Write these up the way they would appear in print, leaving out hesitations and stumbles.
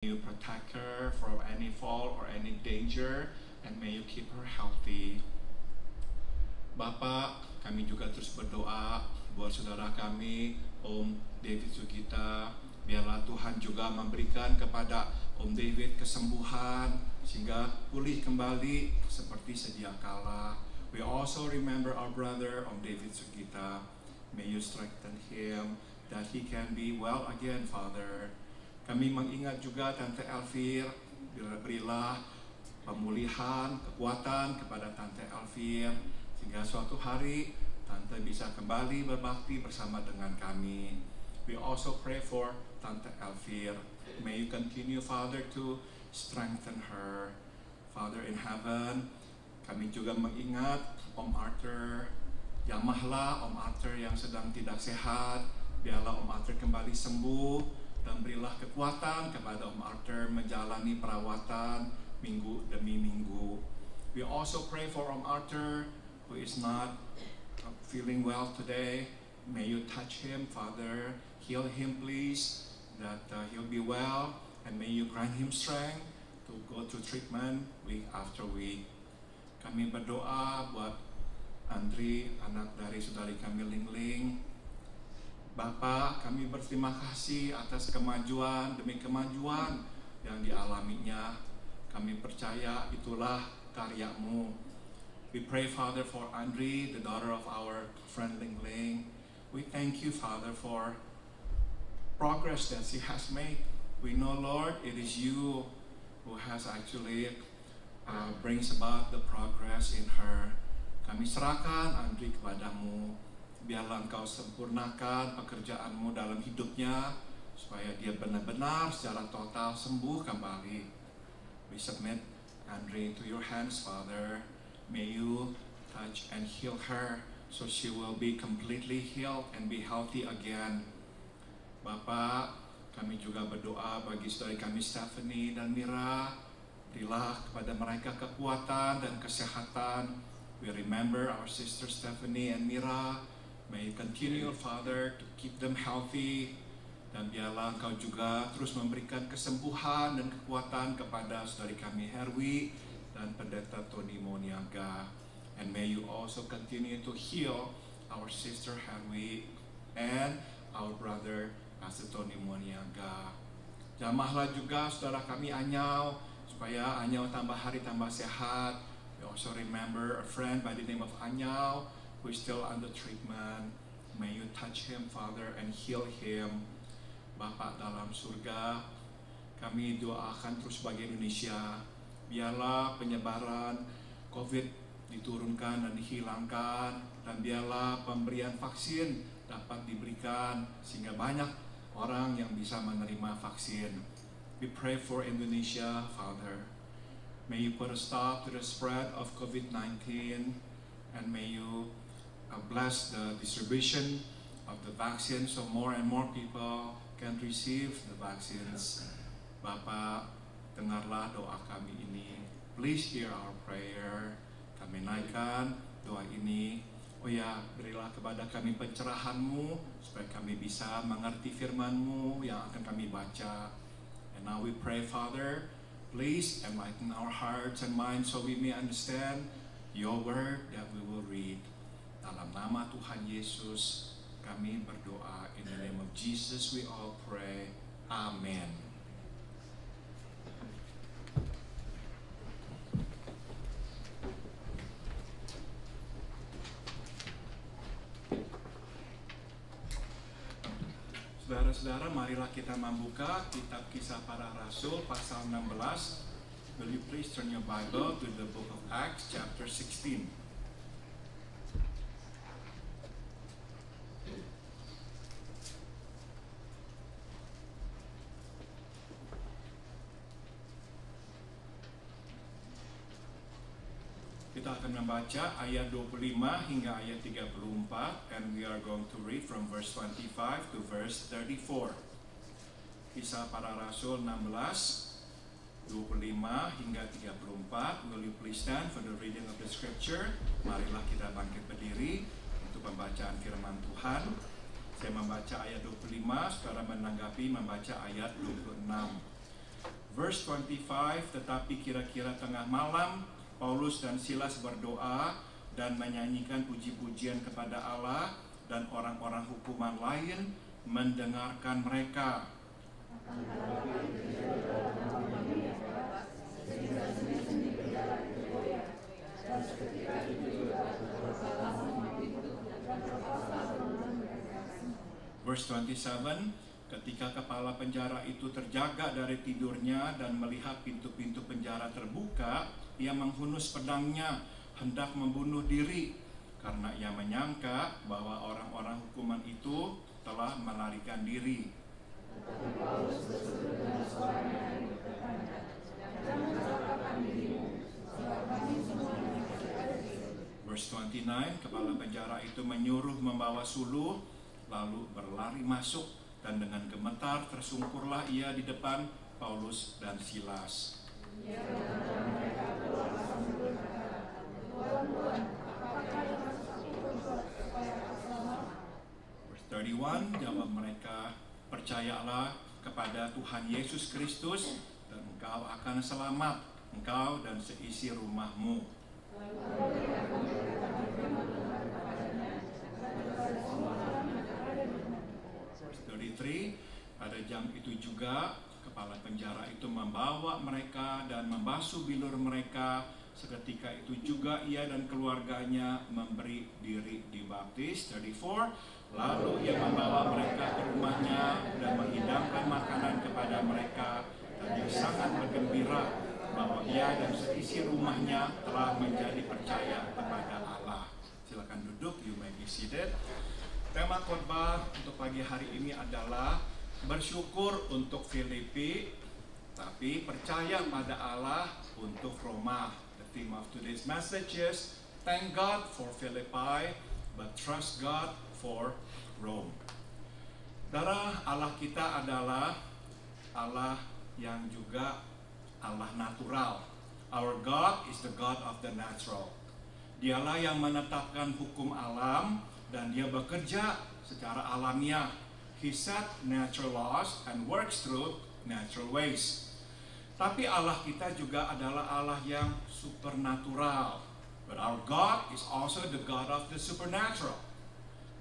You protect her from any fall or any danger, and may you keep her healthy. Bapak, kami juga terus berdoa buat saudara kami, Om David Sugita. Biarlah Tuhan juga memberikan kepada Om David kesembuhan, sehingga pulih kembali seperti sedia kala. We also remember our brother, Om David Sugita. May you strengthen him, that he can be well again, Father. Kami mengingat juga Tante Elvir, berilah pemulihan, kekuatan kepada Tante Elvir, sehingga suatu hari Tante bisa kembali berbakti bersama dengan kami. We also pray for Tante Elvir. May you continue, Father, to strengthen her. Father in heaven, kami juga mengingat Om Arthur. Jamahlah Om Arthur yang sedang tidak sehat. Biarlah Om Arthur kembali sembuh, dan berilah kekuatan kepada Om Arthur menjalani perawatan minggu demi minggu. We also pray for Om Arthur who is not feeling well today. May you touch him, Father. Heal him, please, that he'll be well, and may you grant him strength to go to treatment week after week. Kami berdoa buat Andri, anak dari saudari kami Ling. Bapak, kami berterima kasih atas kemajuan demi kemajuan yang dialaminya. Kami percaya itulah karya-Mu. We pray, Father, for Andri, the daughter of our friend Ling. We thank you, Father, for progress that she has made. We know, Lord, it is you who has actually brings about the progress in her. Kami serahkan Andri kepadamu. Biarlah Engkau sempurnakan pekerjaan-Mu dalam hidupnya, supaya dia benar-benar secara total sembuh kembali. We submit Andri into your hands, Father. May you touch and heal her, so she will be completely healed and be healthy again. Bapak, kami juga berdoa bagi saudari kami Stephanie dan Mira. Berilah kepada mereka kekuatan dan kesehatan. We remember our sister Stephanie and Mira. May you continue, Father, to keep them healthy. Dan biarlah Engkau juga terus memberikan kesembuhan dan kekuatan kepada saudari kami Herwi dan Pendeta Tony Moniaga. And may you also continue to heal our sister Herwi and our brother Pastor Tony Moniaga. Jamahlah juga saudara kami Anyau, supaya Anyau tambah hari tambah sehat. We also remember a friend by the name of Anyau, who is still under treatment. May you touch him, Father, and heal him. Bapa dalam surga, kami doakan terus bagi Indonesia. Biarlah penyebaran COVID diturunkan dan dihilangkan, dan biarlah pemberian vaksin dapat diberikan sehingga banyak orang yang bisa menerima vaksin. We pray for Indonesia, Father. May you put a stop to the spread of COVID-19, and may you bless the distribution of the vaccine so more and more people can receive the vaccines. Bapak, dengarlah doa kami ini. Please hear our prayer. Kami naikkan doa ini. Oh ya, berilah kepada kami pencerahan-Mu, supaya kami bisa mengerti firman-Mu yang akan kami baca. And now we pray, Father, please enlighten our hearts and minds so we may understand your word that we will read. Dalam nama Tuhan Yesus, kami berdoa. In the name of Jesus we all pray. Amen. Saudara-saudara, marilah kita membuka kitab Kisah Para Rasul pasal 16. Will you please turn your Bible to the book of Acts chapter 16. Kita akan membaca ayat 25 hingga ayat 34, and we are going to read from verse 25 to verse 34. Kisah Para Rasul 16, 25 hingga 34. Will you please stand for the reading of the scripture? Marilah kita bangkit berdiri untuk pembacaan firman Tuhan. Saya membaca ayat 25, saudara menanggapi membaca ayat 26. Verse 25, tetapi kira-kira tengah malam, Paulus dan Silas berdoa dan menyanyikan puji-pujian kepada Allah, dan orang-orang hukuman lain mendengarkan mereka. Verse 27, ketika kepala penjara itu terjaga dari tidurnya dan melihat pintu-pintu penjara terbuka, ia menghunus pedangnya hendak membunuh diri, karena ia menyangka bahwa orang-orang hukuman itu telah melarikan diri. Verse 29, kepala penjara itu menyuruh membawa suluh, lalu berlari masuk, dan dengan gemetar tersungkurlah ia di depan Paulus dan Silas. Verse 31, jawab mereka, percayalah kepada Tuhan Yesus Kristus dan engkau akan selamat, engkau dan seisi rumahmu. Verse 33, pada jam itu juga kepala penjara itu membawa mereka dan membasuh bilur mereka. Seketika itu juga ia dan keluarganya memberi diri dibaptis. 34, lalu ia membawa mereka ke rumahnya dan menghidangkan makanan kepada mereka, dan dia sangat bergembira bahwa ia dan seisi rumahnya telah menjadi percaya kepada Allah. Silakan duduk, you may be seated. Tema khotbah untuk pagi hari ini adalah bersyukur untuk Filipi, tapi percaya pada Allah untuk Roma. The theme of today's message is thank God for Philippi, but trust God for Rome. Saudara, Allah kita adalah Allah yang juga Allah natural. Our God is the God of the natural. Dialah yang menetapkan hukum alam dan dia bekerja secara alamiah. He set natural laws and works through natural ways. Tapi Allah kita juga adalah Allah yang supernatural. But our God is also the God of the supernatural.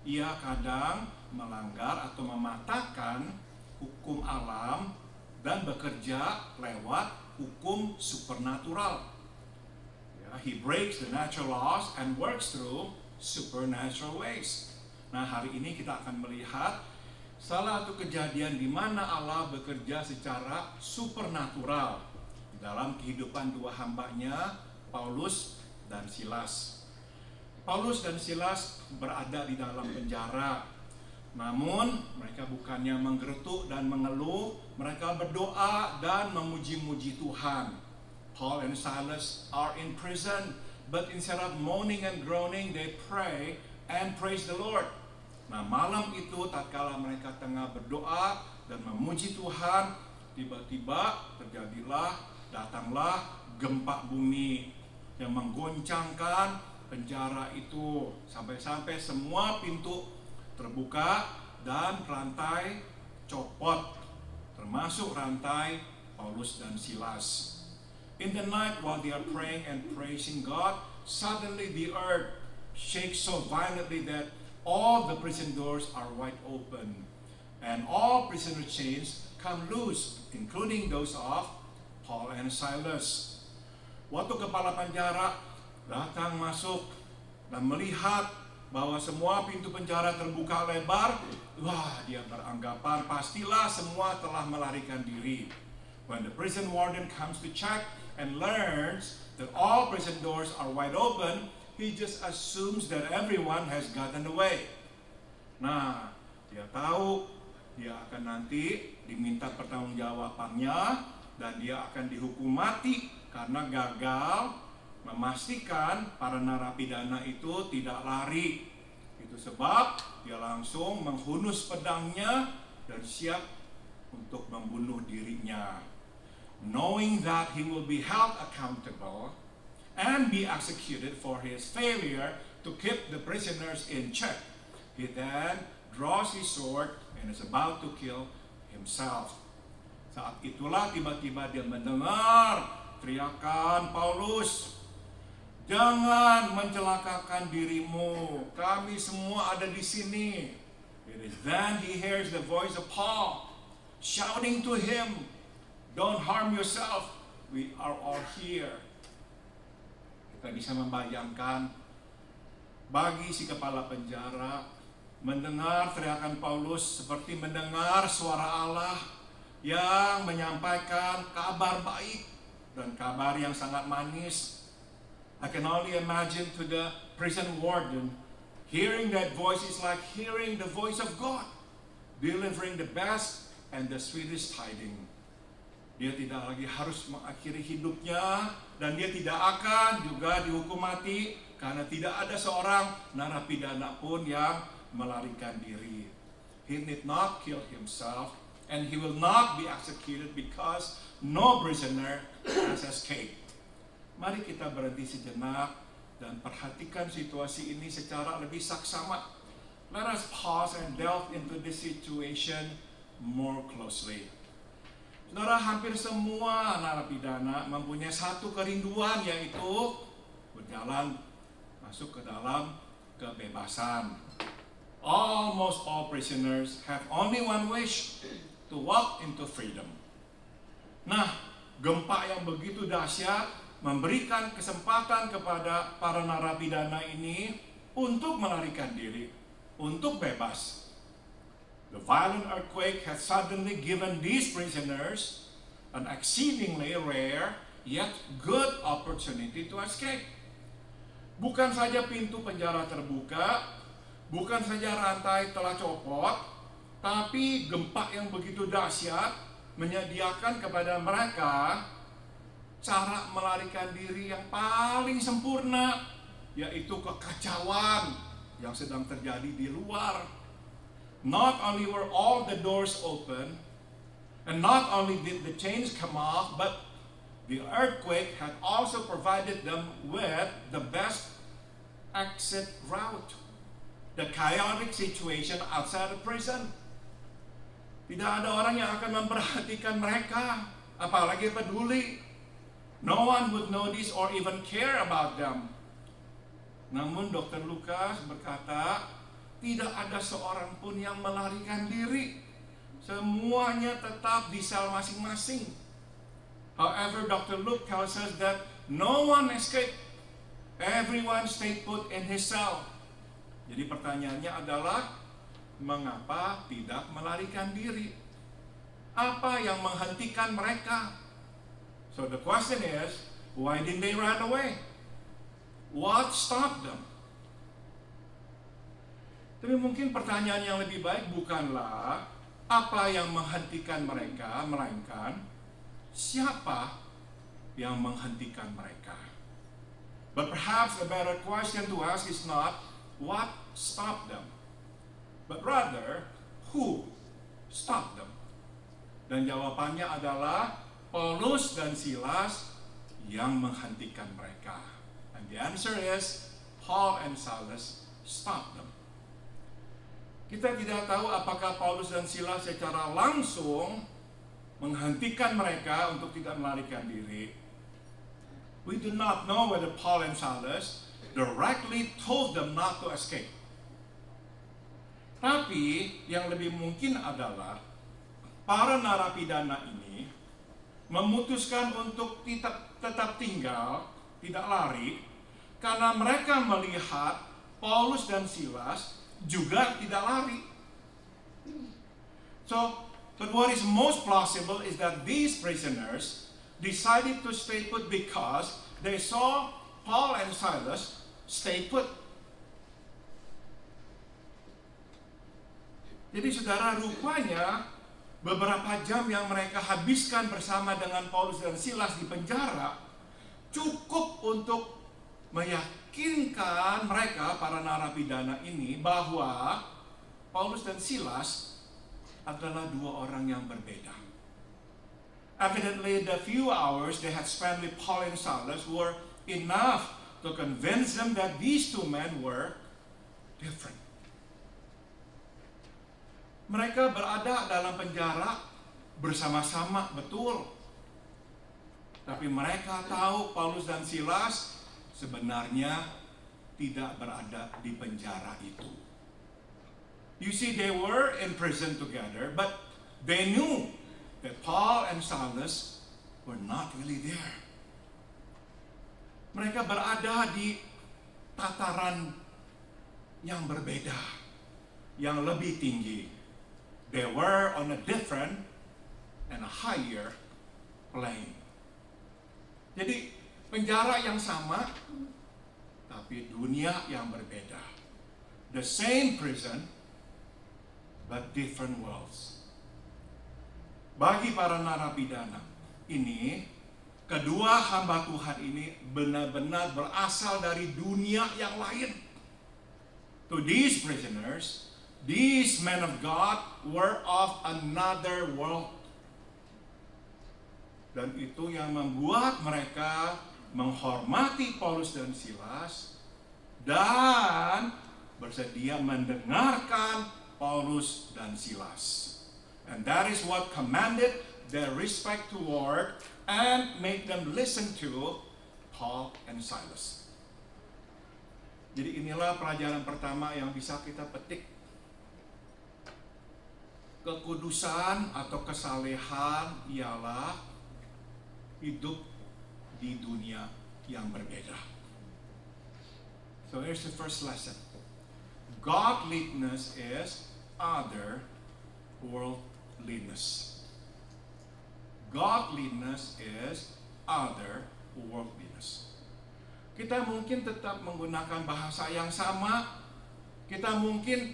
Ia kadang melanggar atau mematahkan hukum alam dan bekerja lewat hukum supernatural. He breaks the natural laws and works through supernatural ways. Nah, hari ini kita akan melihat salah satu kejadian di mana Allah bekerja secara supernatural dalam kehidupan dua hambanya, Paulus dan Silas. Paulus dan Silas berada di dalam penjara. Namun mereka bukannya menggerutu dan mengeluh, mereka berdoa dan memuji-muji Tuhan. Paul and Silas are in prison, but instead of moaning and groaning, they pray and praise the Lord. Nah, malam itu tatkala mereka tengah berdoa dan memuji Tuhan, tiba-tiba datanglah gempa bumi yang menggoncangkan penjara itu, sampai-sampai semua pintu terbuka dan rantai copot, termasuk rantai Paulus dan Silas. In the night while they are praying and praising God, suddenly the earth shakes so violently that all the prison doors are wide open, and all prisoner chains come loose, including those of Paul and Silas. Waktu kepala penjara datang masuk dan melihat bahwa semua pintu penjara terbuka lebar, wah, dia beranggapan pastilah semua telah melarikan diri. When the prison warden comes to check and learns that all prison doors are wide open, he just assumes that everyone has gotten away. Nah, dia tahu dia akan nanti diminta pertanggungjawabannya dan dia akan dihukum mati karena gagal memastikan para narapidana itu tidak lari. Itu sebab dia langsung menghunus pedangnya dan siap untuk membunuh dirinya. Knowing that he will be held accountable and be executed for his failure to keep the prisoners in check, he then draws his sword and is about to kill himself. Saat itulah tiba-tiba dia mendengar teriakan Paulus, "Jangan mencelakakan dirimu, kami semua ada di sini." It is then he hears the voice of Paul shouting to him, "Don't harm yourself, we are all here." Kita bisa membayangkan bagi si kepala penjara mendengar teriakan Paulus seperti mendengar suara Allah yang menyampaikan kabar baik dan kabar yang sangat manis. I can only imagine to the prison warden, hearing that voice is like hearing the voice of God, delivering the best and the sweetest tidings. Dia tidak lagi harus mengakhiri hidupnya, dan dia tidak akan juga dihukum mati, karena tidak ada seorang narapidana pun yang melarikan diri. He did not kill himself, and he will not be executed because no prisoner has escaped. Mari kita berhenti sejenak dan perhatikan situasi ini secara lebih saksama. Let us pause and delve into this situation more closely. Saudara, hampir semua narapidana mempunyai satu kerinduan, yaitu berjalan masuk ke dalam kebebasan. Almost all prisoners have only one wish, to walk into freedom. Nah, gempa yang begitu dahsyat memberikan kesempatan kepada para narapidana ini untuk melarikan diri, untuk bebas. The violent earthquake had suddenly given these prisoners an exceedingly rare yet good opportunity to escape. Bukan saja pintu penjara terbuka, bukan saja rantai telah copot, tapi gempa yang begitu dahsyat menyediakan kepada mereka cara melarikan diri yang paling sempurna, yaitu kekacauan yang sedang terjadi di luar. Not only were all the doors open, and not only did the chains come off, but the earthquake had also provided them with the best exit route. The chaotic situation outside the prison. Tidak ada orang yang akan memperhatikan mereka, apalagi peduli. No one would notice or even care about them. Namun Dr. Lukas berkata, tidak ada seorang pun yang melarikan diri. Semuanya tetap di sel masing-masing. However, Dr. Luke tells us that no one escaped. Everyone stayed put in his cell. Jadi pertanyaannya adalah, mengapa tidak melarikan diri? Apa yang menghentikan mereka? So the question is, why didn't they run away? What stopped them? Tapi mungkin pertanyaan yang lebih baik bukanlah apa yang menghentikan mereka, melainkan siapa yang menghentikan mereka. But perhaps a better question to ask is not what stopped them, but rather who stopped them. Dan jawabannya adalah Paulus dan Silas yang menghentikan mereka. And the answer is Paul and Silas stopped them. Kita tidak tahu apakah Paulus dan Silas secara langsung menghentikan mereka untuk tidak melarikan diri. We do not know whether Paul and Silas directly told them not to escape. Tapi yang lebih mungkin adalah para narapidana ini memutuskan untuk tetap tinggal, tidak lari, karena mereka melihat Paulus dan Silas juga tidak lari. So, but what is most plausible is that these prisoners decided to stay put because they saw Paul and Silas stay put. Jadi saudara, rupanya beberapa jam yang mereka habiskan bersama dengan Paulus dan Silas di penjara cukup untuk meyakinkan mereka, para narapidana ini, bahwa Paulus dan Silas adalah dua orang yang berbeda. Evidently, the few hours they had spent with Paul and Silas were enough to convince them that these two men were different. Mereka berada dalam penjara bersama-sama, betul. Tapi mereka tahu Paulus dan Silas sebenarnya tidak berada di penjara itu. You see, they were in prison together, but they knew that Paul and Silas were not really there. Mereka berada di tataran yang berbeda, yang lebih tinggi. They were on a different and a higher plane. Jadi penjara yang sama, tapi dunia yang berbeda. The same prison, but different worlds. Bagi para narapidana ini, kedua hamba Tuhan ini benar-benar berasal dari dunia yang lain. To these prisoners, these men of God were of another world. Dan itu yang membuat mereka menghormati Paulus dan Silas dan bersedia mendengarkan Paulus dan Silas. And that is what commanded their respect toward and made them listen to Paul and Silas. Jadi inilah pelajaran pertama yang bisa kita petik. Kekudusan atau kesalehan ialah hidup di dunia yang berbeda. So here's the first lesson. Godliness is otherworldliness. Godliness is otherworldliness. Kita mungkin tetap menggunakan bahasa yang sama, kita mungkin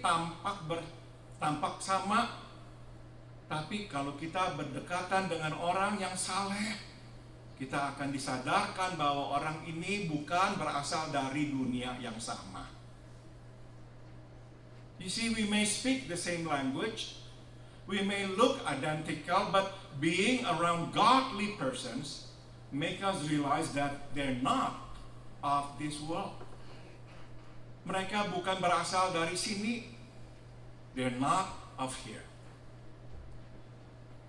tampak sama, tapi kalau kita berdekatan dengan orang yang saleh, kita akan disadarkan bahwa orang ini bukan berasal dari dunia yang sama. You see, we may speak the same language, we may look identical, but being around godly persons make us realize that they're not of this world. Mereka bukan berasal dari sini. They're not of here.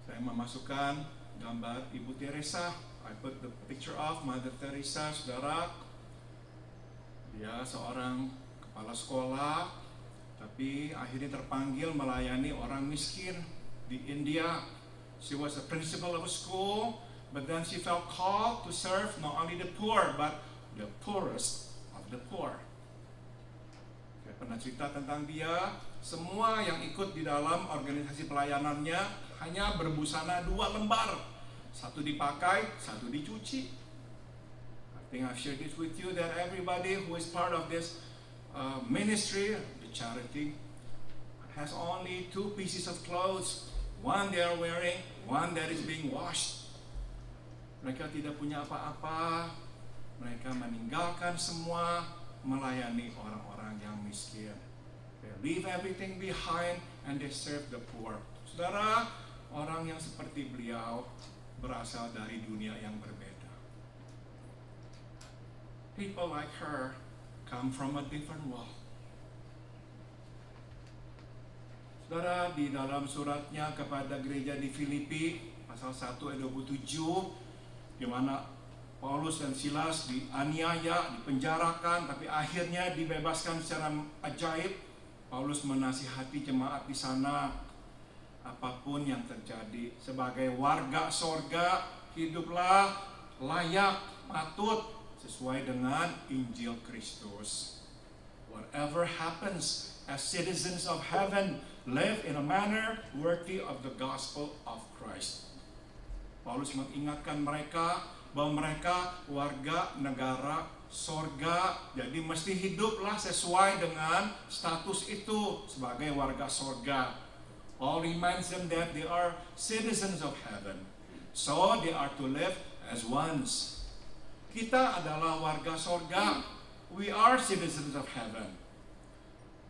Saya memasukkan gambar Ibu Teresa. I put the picture of Mother Teresa, saudara. Dia seorang kepala sekolah, tapi akhirnya terpanggil melayani orang miskin di India. She was a principal of a school, but then she felt called to serve not only the poor, but the poorest of the poor. Saya pernah cerita tentang dia. Semua yang ikut di dalam organisasi pelayanannya hanya berbusana 2 lembar. Satu dipakai, satu dicuci. I think I've shared this with you that everybody who is part of this ministry, the charity, has only 2 pieces of clothes. One they are wearing, one that is being washed. Mereka tidak punya apa-apa. Mereka meninggalkan semua, melayani orang-orang yang miskin. They leave everything behind and they serve the poor. Saudara, orang yang seperti beliau berasal dari dunia yang berbeda. People like her come from a different world. Saudara, di dalam suratnya kepada gereja di Filipi, pasal 1 ayat 27, di mana Paulus dan Silas dianiaya, dipenjarakan, tapi akhirnya dibebaskan secara ajaib. Paulus menasihati jemaat di sana, apapun yang terjadi, sebagai warga sorga, hiduplah layak, patut, sesuai dengan Injil Kristus. Whatever happens, as citizens of heaven, live in a manner worthy of the gospel of Christ. Paulus mengingatkan mereka bahwa mereka warga negara sorga, jadi mesti hiduplah sesuai dengan status itu sebagai warga sorga. Paul reminds them that they are citizens of heaven, so they are to live as ones. Kita adalah warga sorga. We are citizens of heaven.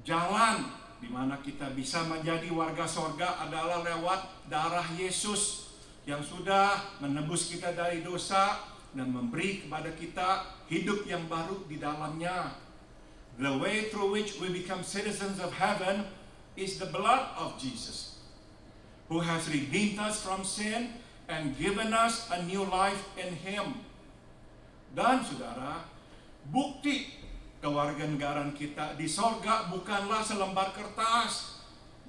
Jalan di mana kita bisa menjadi warga sorga adalah lewat darah Yesus yang sudah menebus kita dari dosa dan memberi kepada kita hidup yang baru di dalamnya. The way through which we become citizens of heaven is the blood of Jesus. who has redeemed us from sin and given us a new life in Him. Dan saudara, bukti kewarganegaraan kita di sorga bukanlah selembar kertas,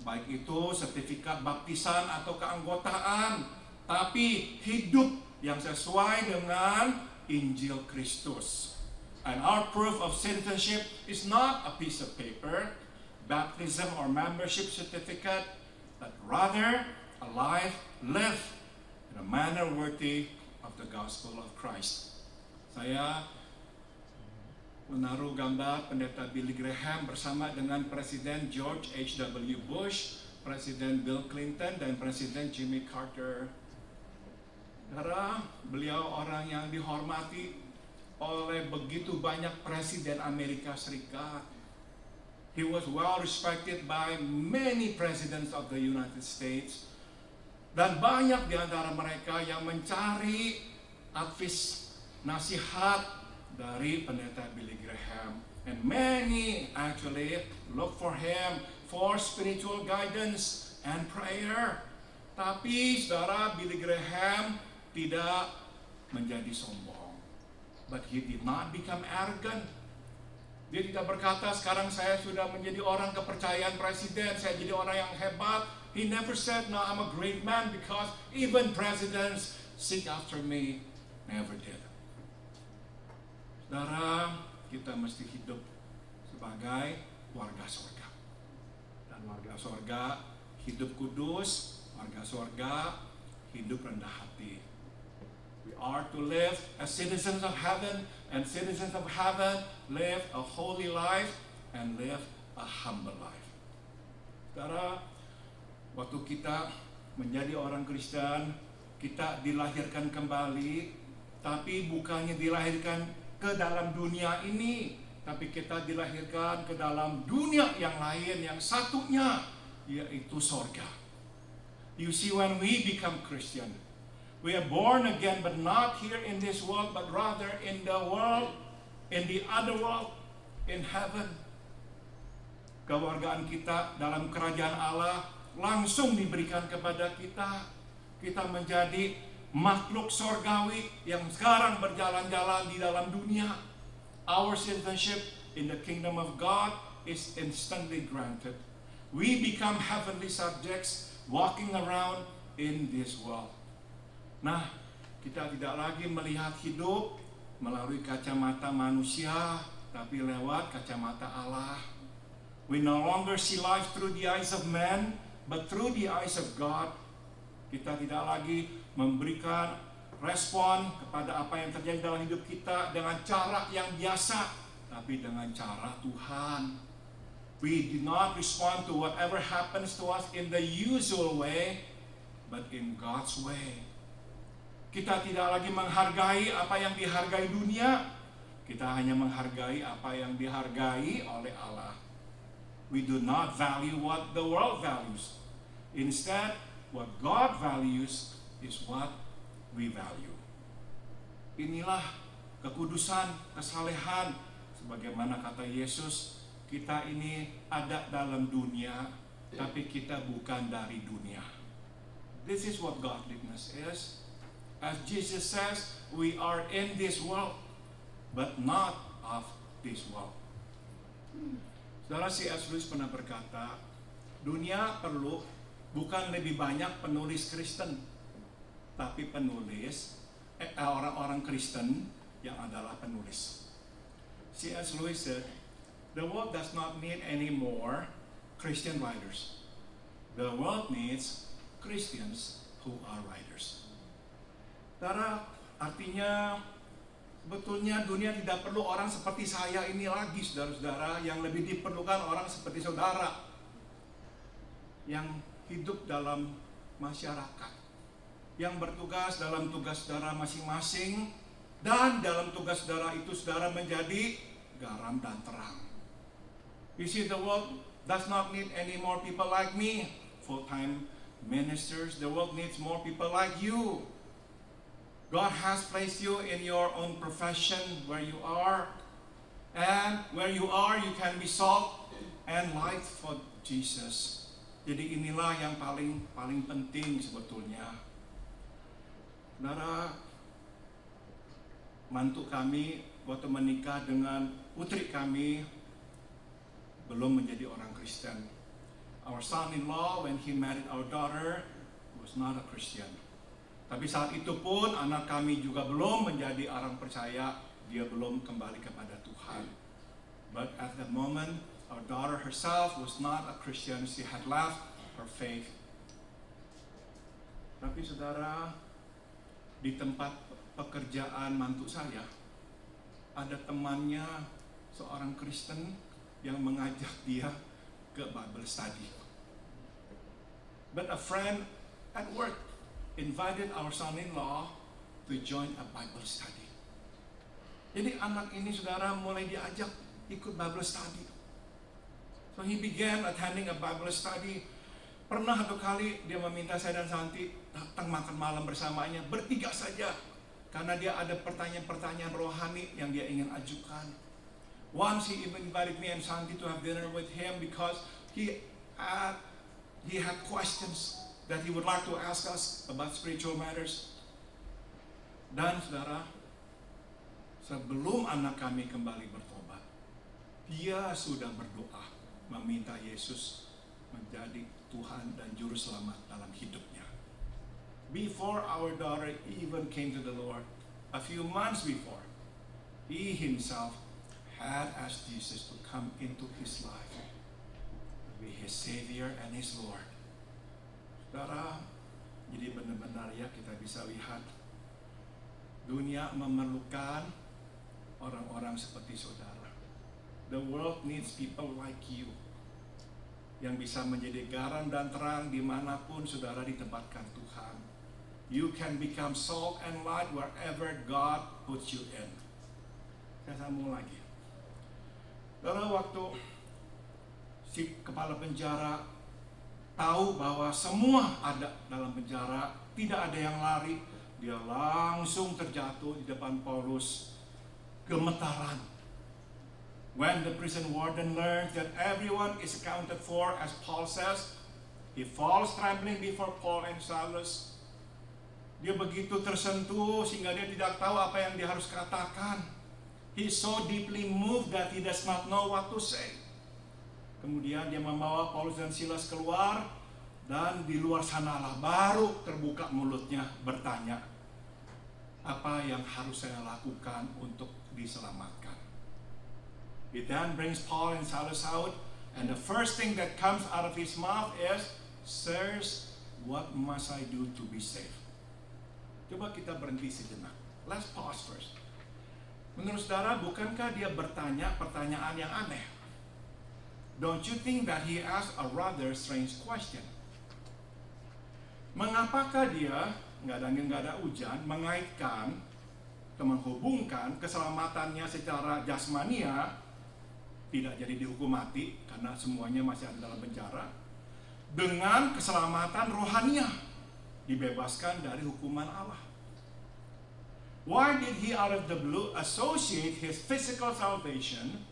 baik itu sertifikat baptisan atau keanggotaan, tapi hidup yang sesuai dengan Injil Kristus. And our proof of citizenship is not a piece of paper, baptism or membership certificate, but rather a life lived in a manner worthy of the gospel of Christ. Saya menaruh gambar Pendeta Billy Graham bersama dengan Presiden George H.W. Bush, Presiden Bill Clinton, dan Presiden Jimmy Carter. Karena beliau orang yang dihormati oleh begitu banyak Presiden Amerika Serikat. He was well respected by many presidents of the United States. Dan banyak di antara mereka yang mencari advice, nasihat dari Pendeta Billy Graham. And many actually look for him for spiritual guidance and prayer. Tapi saudara, Billy Graham tidak menjadi sombong. But he did not become arrogant. Dia tidak berkata, sekarang saya sudah menjadi orang kepercayaan presiden, saya jadi orang yang hebat. He never said, no, I'm a great man because even presidents seek after me. Never did. Saudara, kita mesti hidup sebagai warga surga. Dan warga surga hidup kudus, warga surga hidup rendah hati. We are to live as citizens of heaven, and citizens of heaven live a holy life and live a humble life. Saudara, waktu kita menjadi orang Kristen, kita dilahirkan kembali, tapi bukannya dilahirkan ke dalam dunia ini, tapi kita dilahirkan ke dalam dunia yang lain, yang satunya, yaitu sorga. You see, when we become Christian, we are born again, but not here in this world, but rather in the world, in the other world, in heaven. Kewargaan kita dalam kerajaan Allah langsung diberikan kepada kita. Kita menjadi makhluk sorgawi yang sekarang berjalan-jalan di dalam dunia. Our citizenship in the kingdom of God is instantly granted. We become heavenly subjects walking around in this world. Nah, kita tidak lagi melihat hidup melalui kacamata manusia, tapi lewat kacamata Allah. We no longer see life through the eyes of man, but through the eyes of God. Kita tidak lagi memberikan respon kepada apa yang terjadi dalam hidup kita dengan cara yang biasa, tapi dengan cara Tuhan. We do not respond to whatever happens to us in the usual way, but in God's way. Kita tidak lagi menghargai apa yang dihargai dunia. Kita hanya menghargai apa yang dihargai oleh Allah. We do not value what the world values. Instead, what God values is what we value. Inilah kekudusan, kesalehan. Sebagaimana kata Yesus, kita ini ada dalam dunia, tapi kita bukan dari dunia. This is what godliness is. As Jesus says, we are in this world, but not of this world. Saudara, C.S. Lewis pernah berkata, dunia perlu bukan lebih banyak penulis Kristen, tapi penulis orang-orang Kristen yang adalah penulis. C.S. Lewis said, the world does not need any more Christian writers. The world needs Christians who are writers. Saudara, artinya sebetulnya dunia tidak perlu orang seperti saya ini lagi, saudara-saudara. Yang lebih diperlukan orang seperti saudara yang hidup dalam masyarakat, yang bertugas dalam tugas saudara masing-masing, dan dalam tugas saudara itu saudara menjadi garam dan terang. You see, the world does not need any more people like me, full-time ministers. The world needs more people like you. God has placed you in your own profession where you are. And where you are, you can be salt and light for Jesus. Jadi inilah yang paling penting sebetulnya. Saudara, mantu kami waktu menikah dengan putri kami belum menjadi orang Kristen. Our son-in-law, when he married our daughter, was not a Christian. Tapi saat itu pun anak kami juga belum menjadi orang percaya, dia belum kembali kepada Tuhan. But at that moment, our daughter herself was not a Christian. She had left her faith. Tapi saudara, di tempat pekerjaan mantu saya, ada temannya seorang Kristen yang mengajak dia ke Bible study. But a friend at work invited our son-in-law to join a Bible study. Jadi anak ini saudara mulai diajak ikut Bible study. So he began attending a Bible study. Pernah satu kali dia meminta saya dan Santi datang makan malam bersamanya, bertiga saja. Karena dia ada pertanyaan-pertanyaan rohani yang dia ingin ajukan. Once he even invited me and Santi to have dinner with him because he had questions that he would like to ask us about spiritual matters. Dan saudara, sebelum anak kami kembali bertobat, dia sudah berdoa meminta Yesus menjadi Tuhan dan Juru Selamat dalam hidupnya. Before our daughter even came to the Lord, a few months before, he himself had asked Jesus to come into his life, to be his Savior and his Lord. Saudara, jadi benar-benar ya kita bisa lihat dunia memerlukan orang-orang seperti saudara. The world needs people like you yang bisa menjadi garam dan terang dimanapun saudara ditempatkan Tuhan. You can become salt and light wherever God puts you in. Saya sambung lagi. Lalu waktu si kepala penjara tahu bahwa semua ada dalam penjara, tidak ada yang lari, dia langsung terjatuh di depan Paulus, gemetaran. When the prison warden learns that everyone is accounted for, as Paul says, he falls trembling before Paul and Silas. Dia begitu tersentuh sehingga dia tidak tahu apa yang dia harus katakan. He is so deeply moved that he does not know what to say. Kemudian dia membawa Paulus dan Silas keluar, dan di luar sanalah baru terbuka mulutnya bertanya, apa yang harus saya lakukan untuk diselamatkan? He then brings Paul and Silas out, and the first thing that comes out of his mouth is, "Sirs, what must I do to be saved?" Coba kita berhenti sejenak. Let's pause first. Menurut saudara, bukankah dia bertanya pertanyaan yang aneh? Don't you think that he asked a rather strange question? Mengapakah dia, nggak ada angin, nggak ada hujan, mengaitkan, menghubungkan keselamatannya secara jasmania, tidak jadi dihukum mati, karena semuanya masih ada dalam penjara, dengan keselamatan rohania, dibebaskan dari hukuman Allah? Why did he out of the blue associate his physical salvation,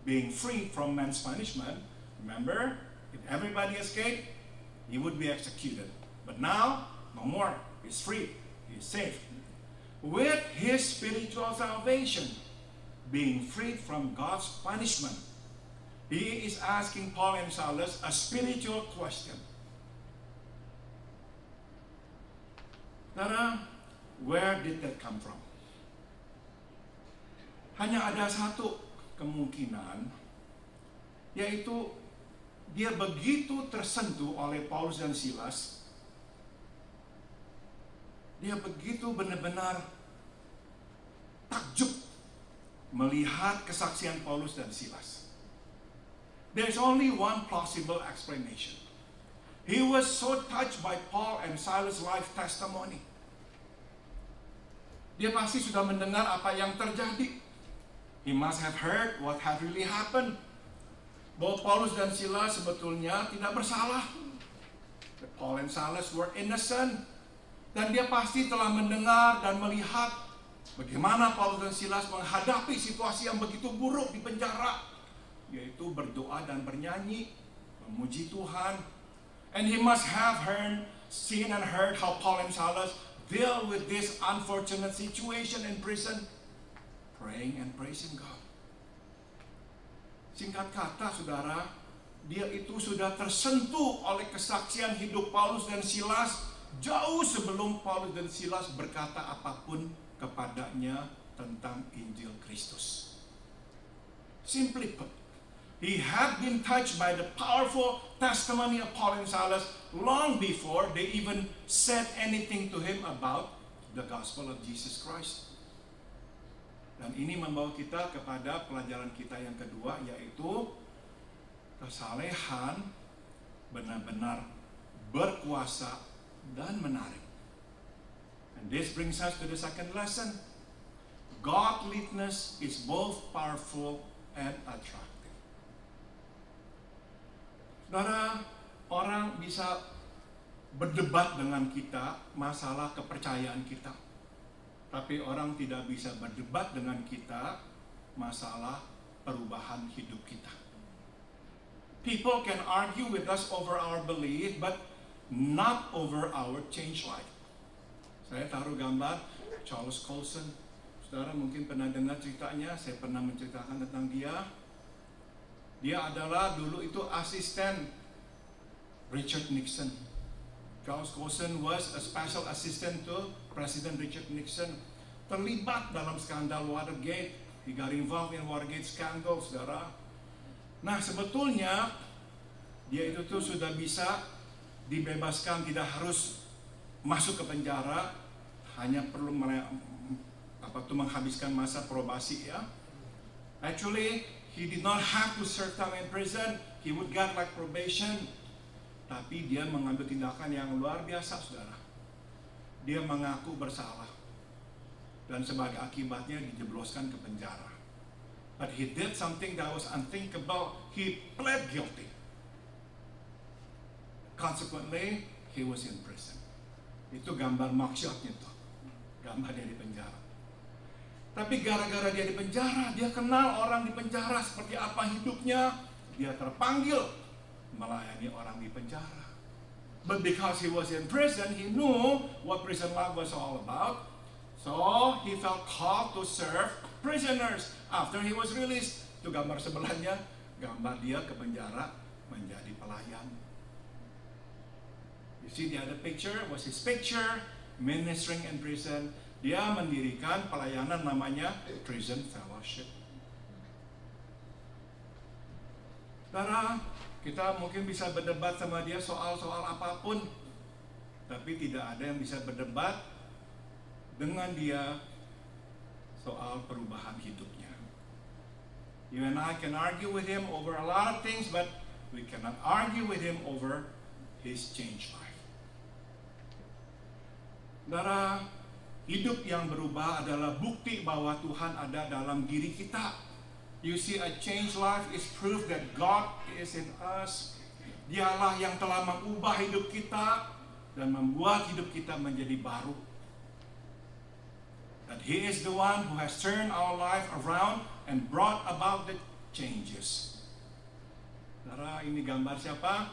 being free from man's punishment? Remember, if everybody escaped, he would be executed. But now, no more. He's free. He's safe. With his spiritual salvation, being freed from God's punishment, he is asking Paul and Silas a spiritual question. Karena, where did that come from? Hanya ada satu kemungkinan, yaitu dia begitu tersentuh oleh Paulus dan Silas, dia begitu benar-benar takjub melihat kesaksian Paulus dan Silas. There's only one plausible explanation. He was so touched by Paul and Silas' life testimony. Dia pasti sudah mendengar apa yang terjadi. He must have heard what had really happened. Bahwa Paulus dan Silas sebetulnya tidak bersalah. That Paul and Silas were innocent. Dan dia pasti telah mendengar dan melihat bagaimana Paulus dan Silas menghadapi situasi yang begitu buruk di penjara, yaitu berdoa dan bernyanyi, memuji Tuhan. And he must have seen and heard how Paul and Silas deal with this unfortunate situation in prison, praying and praising God. Singkat kata, saudara, dia itu sudah tersentuh oleh kesaksian hidup Paulus dan Silas jauh sebelum Paulus dan Silas berkata apapun kepadanya tentang Injil Kristus. Simply put, he had been touched by the powerful testimony of Paul and Silas long before they even said anything to him about the gospel of Jesus Christ. Dan ini membawa kita kepada pelajaran kita yang kedua, yaitu kesalehan benar-benar berkuasa dan menarik. And this brings us to the second lesson. Godliness is both powerful and attractive. Saudara, orang bisa berdebat dengan kita masalah kepercayaan kita. Tapi orang tidak bisa berdebat dengan kita masalah perubahan hidup kita. People can argue with us over our belief, but not over our changed life. Saya taruh gambar Charles Colson. Saudara mungkin pernah dengar ceritanya, saya pernah menceritakan tentang dia. Dia adalah dulu itu asisten Richard Nixon. Charles Colson was a special assistant to President Richard Nixon. Terlibat dalam skandal Watergate. He got involved in Watergate scandal, saudara. Nah, sebetulnya dia itu tuh sudah bisa dibebaskan, tidak harus masuk ke penjara, hanya perlu menghabiskan masa probasi ya. Actually, he did not have to serve time in prison. He would get like probation. Tapi dia mengambil tindakan yang luar biasa, saudara. Dia mengaku bersalah. Dan sebagai akibatnya dijebloskan ke penjara. But he did something that was unthinkable. He pled guilty. Consequently, he was in prison. Itu gambar maksudnya tuh. Gambar dia di penjara. Tapi gara-gara dia di penjara, dia kenal orang di penjara seperti apa hidupnya. Dia terpanggil melayani orang di penjara. But because he was in prison, he knew what prison life was all about. So he felt called to serve prisoners after he was released. Itu gambar sebelahnya, gambar dia ke penjara menjadi pelayan. You see the other picture was his picture ministering in prison. Dia mendirikan pelayanan namanya Prison Fellowship. Saudara, kita mungkin bisa berdebat sama dia soal-soal apapun, tapi tidak ada yang bisa berdebat dengan dia soal perubahan hidupnya. You and I can argue with him over a lot of things, but we cannot argue with him over his changed life. Saudara, hidup yang berubah adalah bukti bahwa Tuhan ada dalam diri kita. You see, a changed life is proof that God is in us. Dialah yang telah mengubah hidup kita dan membuat hidup kita menjadi baru. That He is the one who has turned our life around and brought about the changes. Saudara, ini gambar siapa?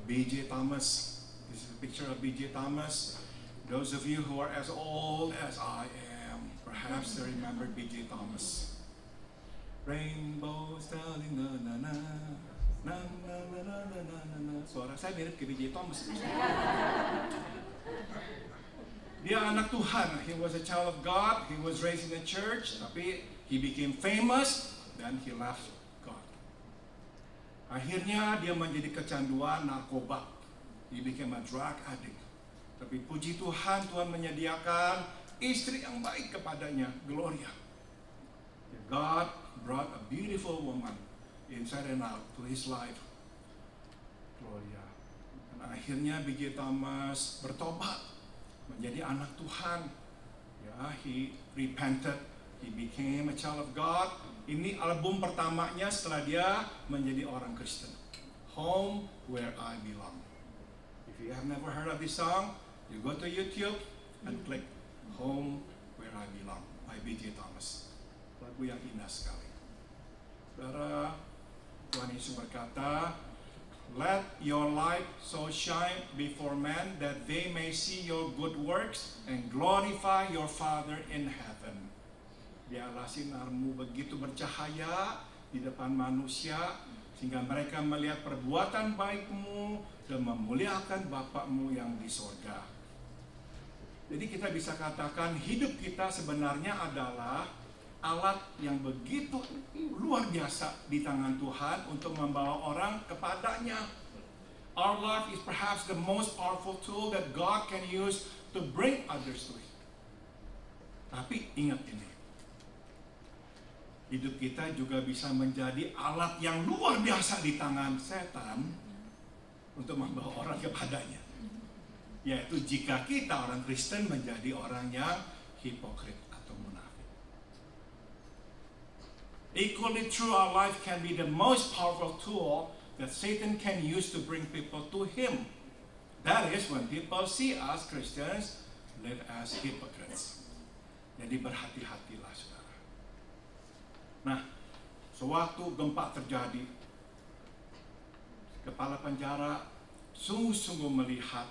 B.J. Thomas. This is a picture of B.J. Thomas. Those of you who are as old as I am, perhaps they remember B.J. Thomas. Rainbows telling na na na na na na na na na na. Suara saya mirip ke B.J. Thomas. Dia anak Tuhan. He was a child of God. He was raised in the church. Tapi he became famous. Then he left God. Akhirnya dia menjadi kecanduan narkoba. He became a drug addict. Tapi puji Tuhan, Tuhan menyediakan istri yang baik kepadanya, Gloria. God brought a beautiful woman inside and out to his life, Gloria. Dan akhirnya B.J. Thomas bertobat, menjadi anak Tuhan. Ya, he repented, he became a child of God. Ini album pertamanya setelah dia menjadi orang Kristen. Home Where I Belong. If you have never heard of this song, you go to YouTube and click Home Where I Belong by B.J. Thomas. Lagu yang indah sekali. Saudara, Tuhan Yesus berkata, Let your light so shine before men that they may see your good works and glorify your Father in heaven. Biarlah sinarmu begitu bercahaya di depan manusia, sehingga mereka melihat perbuatan baikmu dan memuliakan Bapakmu yang di sorga. Jadi kita bisa katakan hidup kita sebenarnya adalah alat yang begitu luar biasa di tangan Tuhan untuk membawa orang kepadanya. Our life is perhaps the most powerful tool that God can use to bring others to Him. Tapi ingat ini, hidup kita juga bisa menjadi alat yang luar biasa di tangan setan untuk membawa orang kepadanya. Yaitu jika kita orang Kristen menjadi orang yang hipokrit atau munafik. Equally true, our life can be the most powerful tool that Satan can use to bring people to him. That is when people see us Christians live as hypocrites. Jadi berhati-hatilah saudara. Nah, sewaktu gempa terjadi, kepala penjara sungguh-sungguh melihat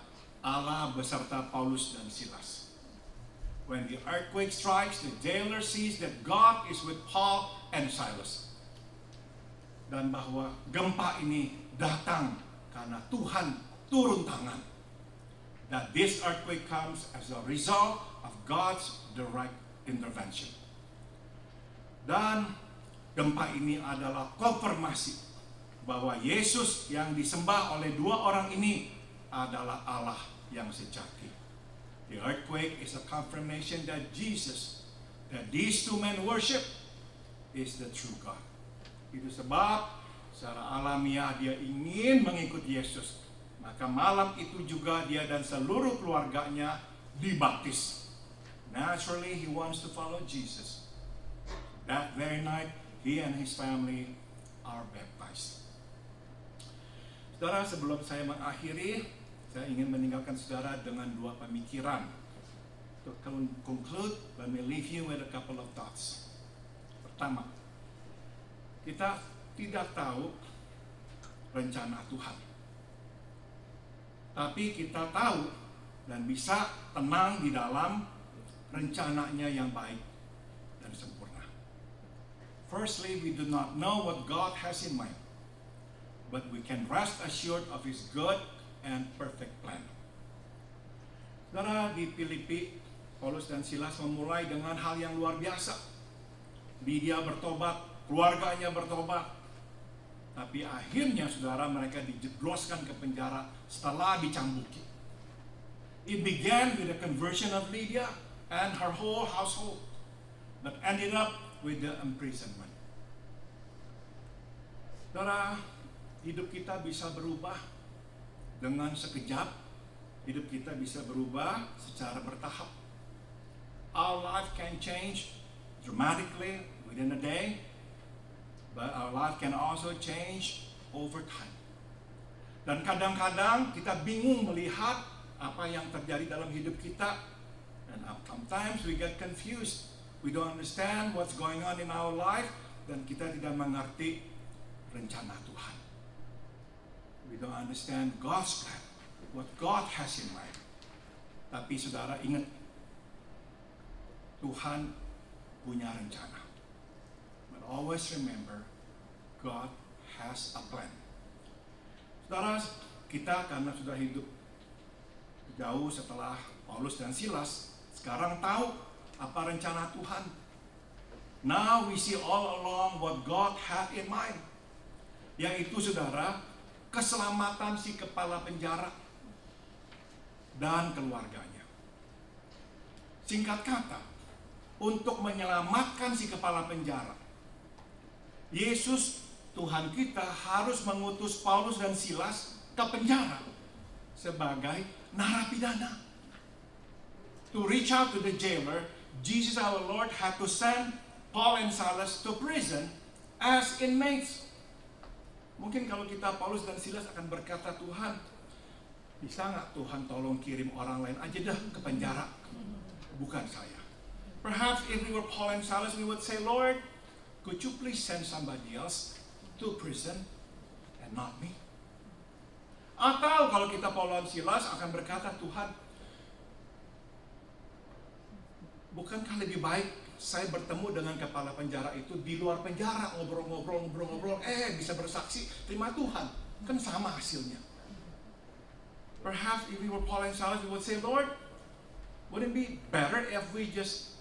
Allah beserta Paulus dan Silas. When the earthquake strikes, the jailer sees that God is with Paul and Silas. Dan bahwa gempa ini datang karena Tuhan turun tangan. That this earthquake comes as a result of God's direct intervention. Dan gempa ini adalah konfirmasi bahwa Yesus yang disembah oleh dua orang ini adalah Allah yang sejati. The earthquake is a confirmation that Jesus, that these two men worship, is the true God. Itu sebab secara alamiah dia ingin mengikut Yesus. Maka malam itu juga dia dan seluruh keluarganya dibaptis. Naturally, he wants to follow Jesus. That very night, he and his family are baptized. Saudara, sebelum saya mengakhiri, saya ingin meninggalkan saudara dengan dua pemikiran. To conclude, let me leave you with a couple of thoughts. Pertama, kita tidak tahu rencana Tuhan. Tapi kita tahu dan bisa tenang di dalam rencananya yang baik dan sempurna. Firstly, we do not know what God has in mind, but we can rest assured of His good and perfect plan. Saudara, di Filipi, Paulus dan Silas memulai dengan hal yang luar biasa. Lydia bertobat, keluarganya bertobat. Tapi akhirnya saudara, mereka dijebloskan ke penjara setelah dicambuki. It began with the conversion of Lydia and her whole household, but ended up with the imprisonment. Saudara, hidup kita bisa berubah dengan sekejap. Hidup kita bisa berubah secara bertahap. Our life can change dramatically within a day, but our life can also change over time. Dan kadang-kadang kita bingung melihat apa yang terjadi dalam hidup kita. And sometimes we get confused. We don't understand what's going on in our life. Dan kita tidak mengerti rencana Tuhan. We don't understand God's plan, what God has in mind. Tapi saudara ingat, Tuhan punya rencana. But always remember, God has a plan. Saudara, kita karena sudah hidup jauh setelah Paulus dan Silas, sekarang tahu apa rencana Tuhan. Now we see all along what God had in mind. Yaitu saudara, keselamatan si kepala penjara dan keluarganya. Singkat kata, untuk menyelamatkan si kepala penjara, Yesus, Tuhan kita, harus mengutus Paulus dan Silas ke penjara sebagai narapidana. To reach out to the jailer, Jesus our Lord had to send Paul and Silas to prison as inmates. Mungkin kalau kita, Paulus dan Silas akan berkata, Tuhan, bisa nggak Tuhan tolong kirim orang lain aja dah ke penjara, bukan saya. Perhaps if we were Paul and Silas, we would say, Lord, could you please send somebody else to prison and not me? Atau kalau kita Paulus Silas akan berkata, Tuhan, bukankah lebih baik saya bertemu dengan kepala penjara itu di luar penjara, ngobrol-ngobrol, bisa bersaksi, terima Tuhan. Kan sama hasilnya. Perhaps if we were Paul and Silas, we would say, Lord, wouldn't it be better if we just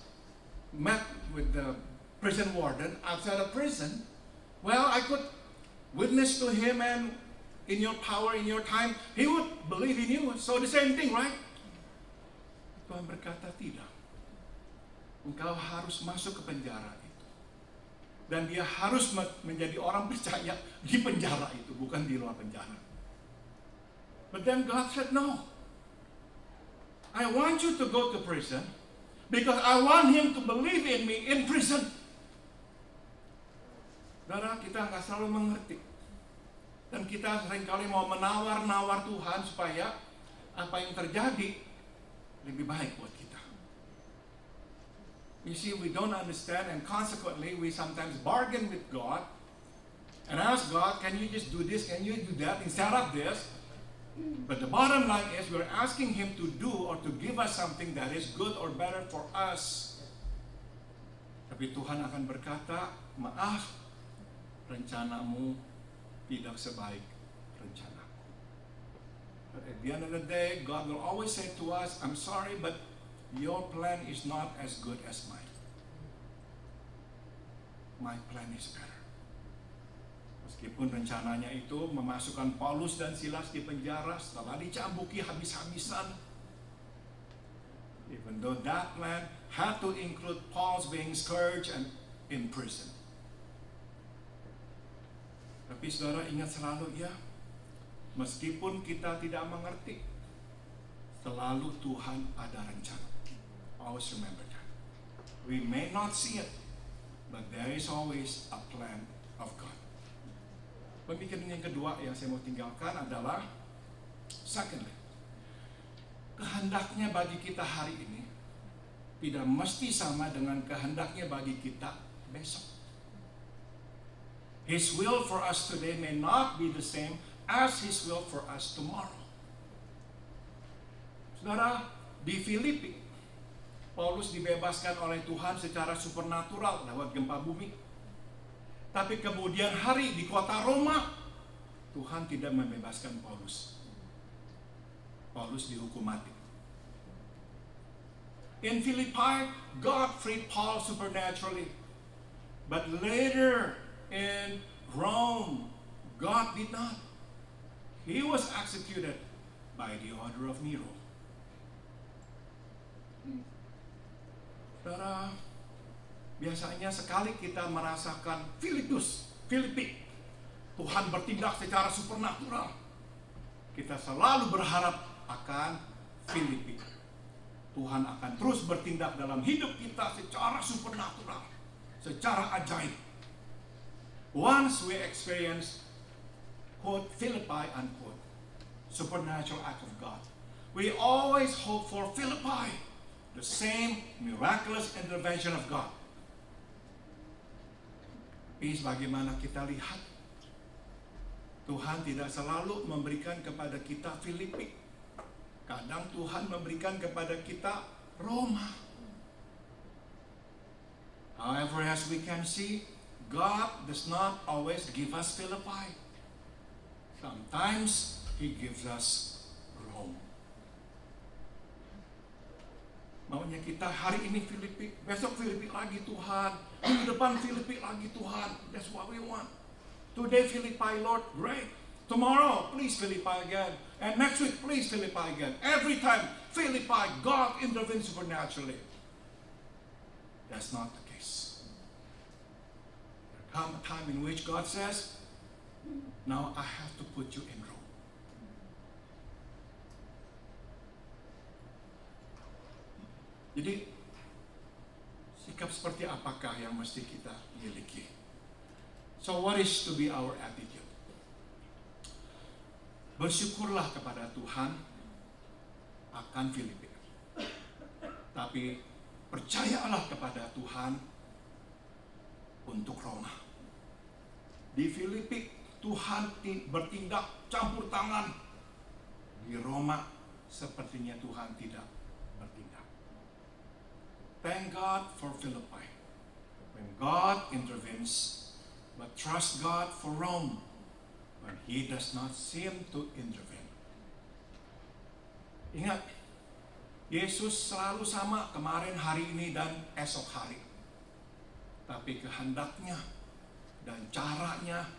met with the prison warden outside of prison? Well, I could witness to him, and in your power, in your time, he would believe in you. So the same thing, right? Tuhan berkata, tidak. Engkau harus masuk ke penjara itu. Dan dia harus menjadi orang percaya di penjara itu, bukan di luar penjara. But then God said, no. I want you to go to prison because I want him to believe in me in prison. Saudara, kita nggak selalu mengerti. Dan kita seringkali mau menawar-nawar Tuhan supaya apa yang terjadi lebih baik buat kita. You see, we don't understand, and consequently we sometimes bargain with God and ask God, can you just do this, can you do that instead of this? But the bottom line is we're asking him to do or to give us something that is good or better for us. Tapi Tuhan akan berkata, maaf, rencanamu tidak sebaik rencanaku. But at the end of the day, God will always say to us, I'm sorry, but your plan is not as good as mine. My plan is better. Meskipun rencananya itu memasukkan Paulus dan Silas di penjara setelah dicambuki habis-habisan. Even though that plan had to include Paul's being scourged and in prison. Tapi saudara ingat selalu ya, meskipun kita tidak mengerti, selalu Tuhan ada rencana. Always remember that. We may not see it, but there is always a plan of God. Pemikiran yang kedua yang saya mau tinggalkan adalah, secondly, kehendaknya bagi kita hari ini tidak mesti sama dengan kehendaknya bagi kita besok. His will for us today may not be the same as His will for us tomorrow. Saudara, di Filipi, Paulus dibebaskan oleh Tuhan secara supernatural lewat gempa bumi. Tapi kemudian hari di kota Roma, Tuhan tidak membebaskan Paulus. Paulus dihukum mati. In Philippi, God freed Paul supernaturally. But later in Rome, God did not. He was executed by the order of Nero. Saudara, biasanya sekali kita merasakan Filipi, Tuhan bertindak secara supernatural, kita selalu berharap akan Filipi. Tuhan akan terus bertindak dalam hidup kita secara supernatural, secara ajaib. Once we experience, quote, Philippi, unquote, supernatural act of God, we always hope for Philippi, the same miraculous intervention of God. Tapi bagaimana kita lihat, Tuhan tidak selalu memberikan kepada kita Filipi. Kadang Tuhan memberikan kepada kita Roma. However, as we can see, God does not always give us Philippi. Sometimes He gives us Rome. Maunya kita hari ini Filipi, besok Filipi lagi Tuhan, minggu depan Filipi lagi Tuhan. That's what we want. Today Philippi, Lord, great. Tomorrow, please Philippi again. And next week, please Philippi again. Every time, Philippi, God intervenes supernaturally. That's not the case. There comes a time in which God says, now I have to put you in Rome. Jadi, sikap seperti apakah yang mesti kita miliki? So what is to be our attitude? Bersyukurlah kepada Tuhan akan Filipi. Tapi percayalah kepada Tuhan untuk Roma. Di Filipi, Tuhan bertindak campur tangan Di Roma sepertinya Tuhan tidak bertindak. Thank God for Philippi. When God intervenes, but trust God for Rome when He does not seem to intervene. Ingat, Yesus selalu sama kemarin, hari ini, dan esok hari. Tapi kehendaknya dan caranya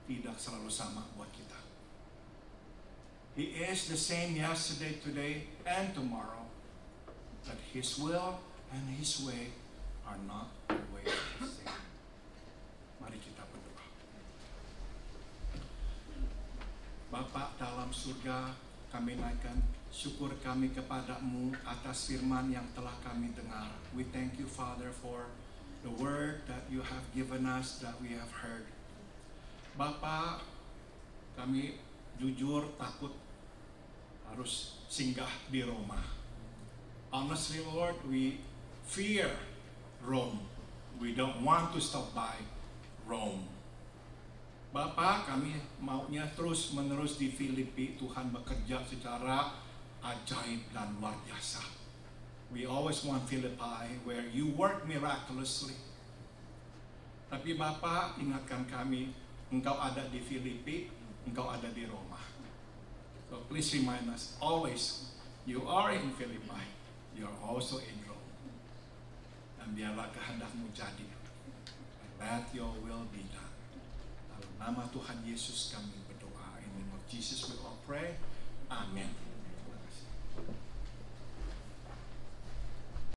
tidak selalu sama buat kita. He is the same yesterday, today, and tomorrow. But His will and His way are not always the same. Mari kita berdoa. Bapa dalam surga, kami naikkan syukur kami kepadamu atas firman yang telah kami dengar. We thank you, Father, for the word that you have given us, that we have heard. Bapa, kami jujur takut harus singgah di Roma. Honestly, Lord, we fear Rome. We don't want to stop by Rome. Bapa, kami maunya terus menerus di Filipi. Tuhan bekerja secara ajaib dan luar biasa. We always want Philippi where you work miraculously. Tapi Bapa, ingatkan kami, Engkau ada di Filipi, Engkau ada di Roma. So please remind us always, you are in Philippi, you are also in Rome. Dan biarlah kehendak-Mu jadi. And that your will be done. Dalam nama Tuhan Yesus kami berdoa. In the name of Jesus we all pray. Amen.